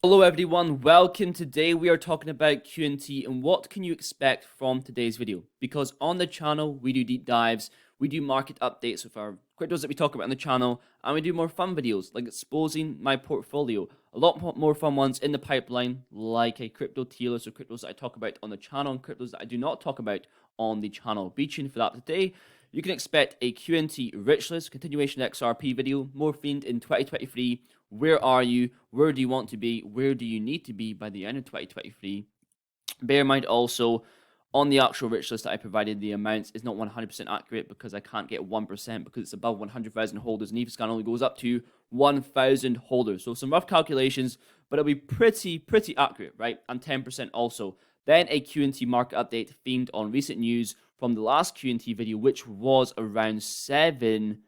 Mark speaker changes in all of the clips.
Speaker 1: Hello everyone, welcome. Today we are talking about QNT and what can you expect from today's video. Because on the channel we do deep dives, we do market updates with our cryptos that we talk about on the channel, and we do more fun videos like exposing my portfolio. A lot more fun ones in the pipeline, like a crypto tier list or cryptos that I talk about on the channel and cryptos that I do not talk about on the channel. Be tuned for that today. You can expect a QNT rich list, continuation XRP video, more themed in 2023. Where are you? Where do you want to be? Where do you need to be by the end of 2023? Bear in mind also, on the actual rich list that I provided, the amounts is not 100% accurate because I can't get 1% because it's above 100,000 holders, and ETHScan only goes up to 1,000 holders. So some rough calculations, but it'll be pretty accurate, right? And 10% also. Then a QNT market update themed on recent news from the last QNT video, which was around seven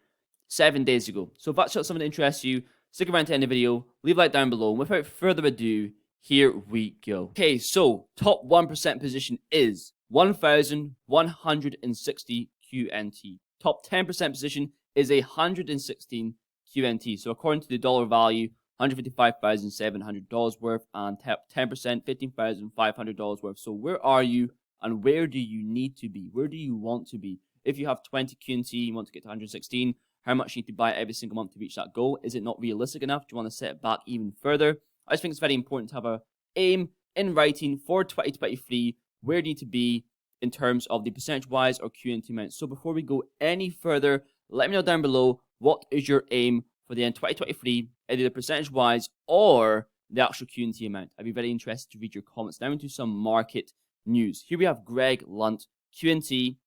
Speaker 1: days ago. So if that's something that interests you, stick around to the end of the video, leave a like down below, and without further ado, here we go. Okay, so top 1% position is 1,160 QNT. Top 10% position is 116 QNT. So according to the dollar value, $155,700 worth, and top 10%, $15,500 worth. So where are you and where do you need to be? Where do you want to be? If you have 20 QNT, you want to get to 116, how much you need to buy every single month to reach that goal? Is it not realistic enough? Do you want to set it back even further? I just think it's very important to have an aim in writing for 2023, where you need to be in terms of the percentage-wise or QNT amount. So before we go any further, let me know down below, what is your aim for the end of 2023, either the percentage-wise or the actual QNT amount? I'd be very interested to read your comments. Now into some market news. Here we have Greg Lunt, QNT,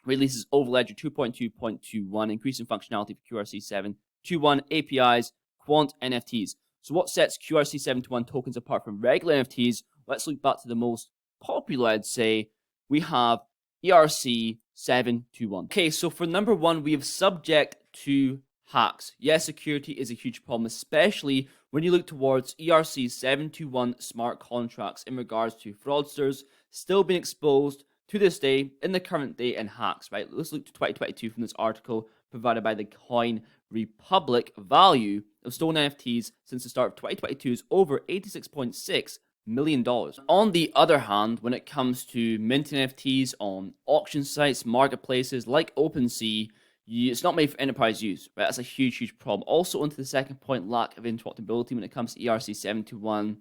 Speaker 1: releases Overledger 2.2.21, increasing functionality for QRC7, 2.1 APIs, Quant NFTs. So what sets QRC721 tokens apart from regular NFTs? Let's look back to the most popular, I'd say. We have ERC721. Okay, so for number one, we have subject to hacks. Yes, security is a huge problem, especially when you look towards ERC721 smart contracts in regards to fraudsters still being exposed to this day, in the current day, and hacks, right? Let's look to 2022 from this article provided by the Coin Republic. Value of stolen NFTs since the start of 2022 is over $86.6 million. On the other hand, when it comes to minting NFTs on auction sites, marketplaces like OpenSea, it's not made for enterprise use, right? That's a huge problem. Also, onto the second point, lack of interoperability when it comes to ERC721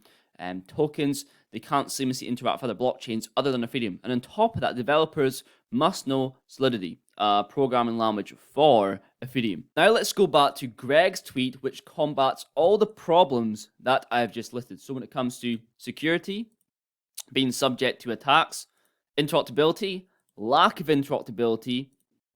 Speaker 1: tokens. They can't seamlessly interact with other blockchains other than Ethereum. And on top of that, developers must know Solidity, programming language for Ethereum. Now let's go back to Greg's tweet, which combats all the problems that I've just listed. So when it comes to security, being subject to attacks, interoperability, lack of interoperability,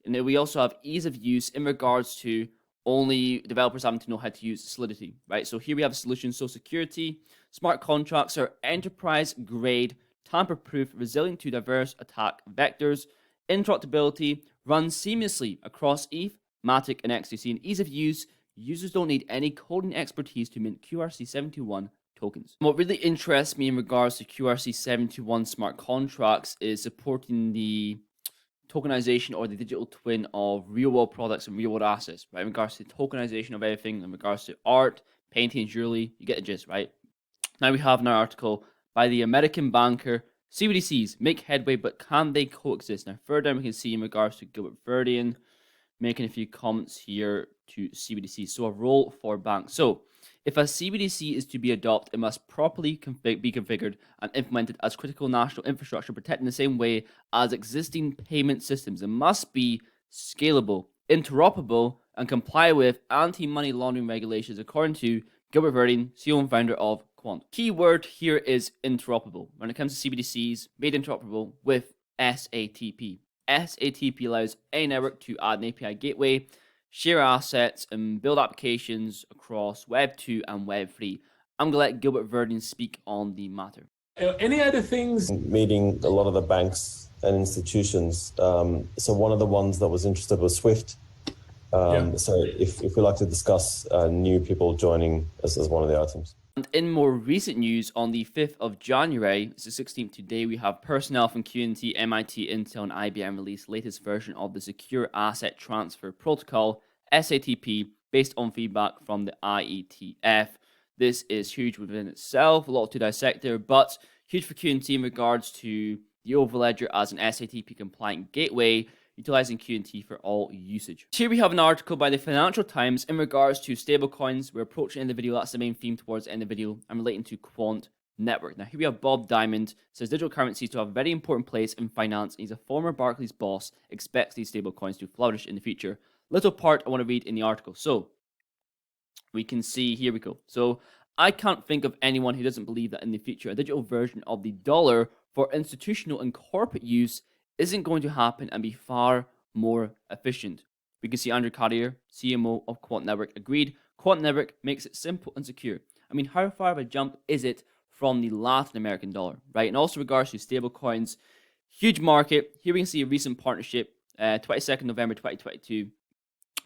Speaker 1: and then we also have ease of use in regards to only developers having to know how to use Solidity, right? So here we have a solution. So security, smart contracts are enterprise-grade, tamper-proof, resilient to diverse attack vectors. Interoperability runs seamlessly across ETH, Matic, and XDC. And ease of use, users don't need any coding expertise to mint QRC721 tokens. What really interests me in regards to QRC721 smart contracts is supporting the tokenization or the digital twin of real-world products and real-world assets, right? In regards to tokenization of everything, in regards to art, painting, jewelry, you get the gist, right? Now we have an article by the American banker, CBDCs make headway, but can they coexist? Now further down we can see in regards to Gilbert Verdian making a few comments here to CBDC. So a role for banks. So if a CBDC is to be adopted, it must properly be configured and implemented as critical national infrastructure, protected in the same way as existing payment systems. It must be scalable, interoperable, and comply with anti-money laundering regulations, according to Gilbert Verdian, CEO and founder of Quant. Keyword here is interoperable. When it comes to CBDCs, made interoperable with SATP. SATP allows any network to add an API gateway, share assets, and build applications across Web 2 and Web 3. I'm going to let Gilbert Verdian speak on the matter.
Speaker 2: Any other things?
Speaker 3: Meeting a lot of the banks and institutions. So one of the ones that was interested was Swift. So if we'd like to discuss new people joining as one of the items.
Speaker 1: And in more recent news, on the 5th of January, it's the 16th today, we have personnel from QNT, MIT, Intel, and IBM release latest version of the Secure Asset Transfer Protocol, SATP, based on feedback from the IETF. This is huge within itself, a lot to dissect there, but huge for QNT in regards to the Overledger as an SATP compliant gateway, utilizing QNT for all usage. Here we have an article by the Financial Times in regards to stablecoins. We're approaching the end of the video. That's the main theme towards the end of the video. I'm relating to Quant Network. Now, here we have Bob Diamond, says digital currencies to have a very important place in finance. He's a former Barclays boss, expects these stablecoins to flourish in the future. Little part I want to read in the article. So, we can see, here we go. So, I can't think of anyone who doesn't believe that in the future, a digital version of the dollar for institutional and corporate use isn't going to happen and be far more efficient. We can see Andrew Carrier, CMO of Quant Network, agreed. Quant Network makes it simple and secure. I mean, how far of a jump is it from the Latin American dollar, right? And also regards to stablecoins, huge market. Here we can see a recent partnership, 22nd November 2022.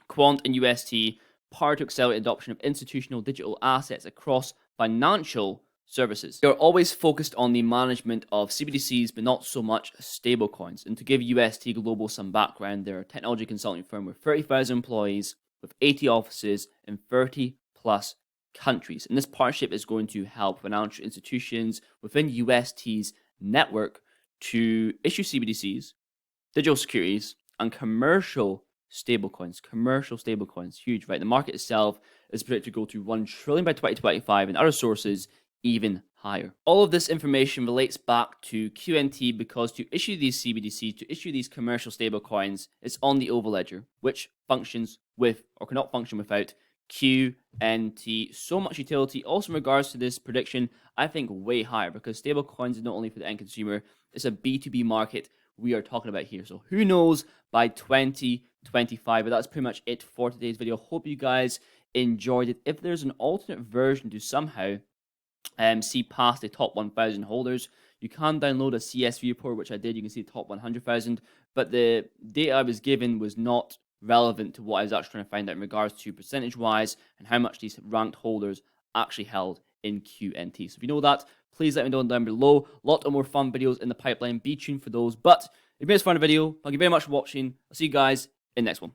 Speaker 1: Quant and UST, power to accelerate adoption of institutional digital assets across financial services. They're always focused on the management of CBDCs, but not so much stablecoins. And to give UST Global some background, they're a technology consulting firm with 30,000 employees, with 80 offices in 30 plus countries. And this partnership is going to help financial institutions within UST's network to issue CBDCs, digital securities, and commercial stablecoins, huge, right? The market itself is predicted to go to 1 trillion by 2025, and other sources even higher. All of this information relates back to QNT because to issue these CBDCs, to issue these commercial stablecoins, it's on the Overledger, which functions with or cannot function without QNT. So much utility. Also in regards to this prediction, I think way higher because stablecoins is not only for the end consumer, it's a B2B market we are talking about here. So who knows by 2025, but that's pretty much it for today's video. Hope you guys enjoyed it. If there's an alternate version to somehow see past the top 1,000 holders, you can download a CSV report, which I did. You can see the top 100,000, but the data I was given was not relevant to what I was actually trying to find out in regards to percentage wise and how much these ranked holders actually held in QNT. So if you know that, please let me know down below. A lot of more fun videos in the pipeline. Be tuned for those. But if you guys found a video, thank you very much for watching. I'll see you guys in the next one.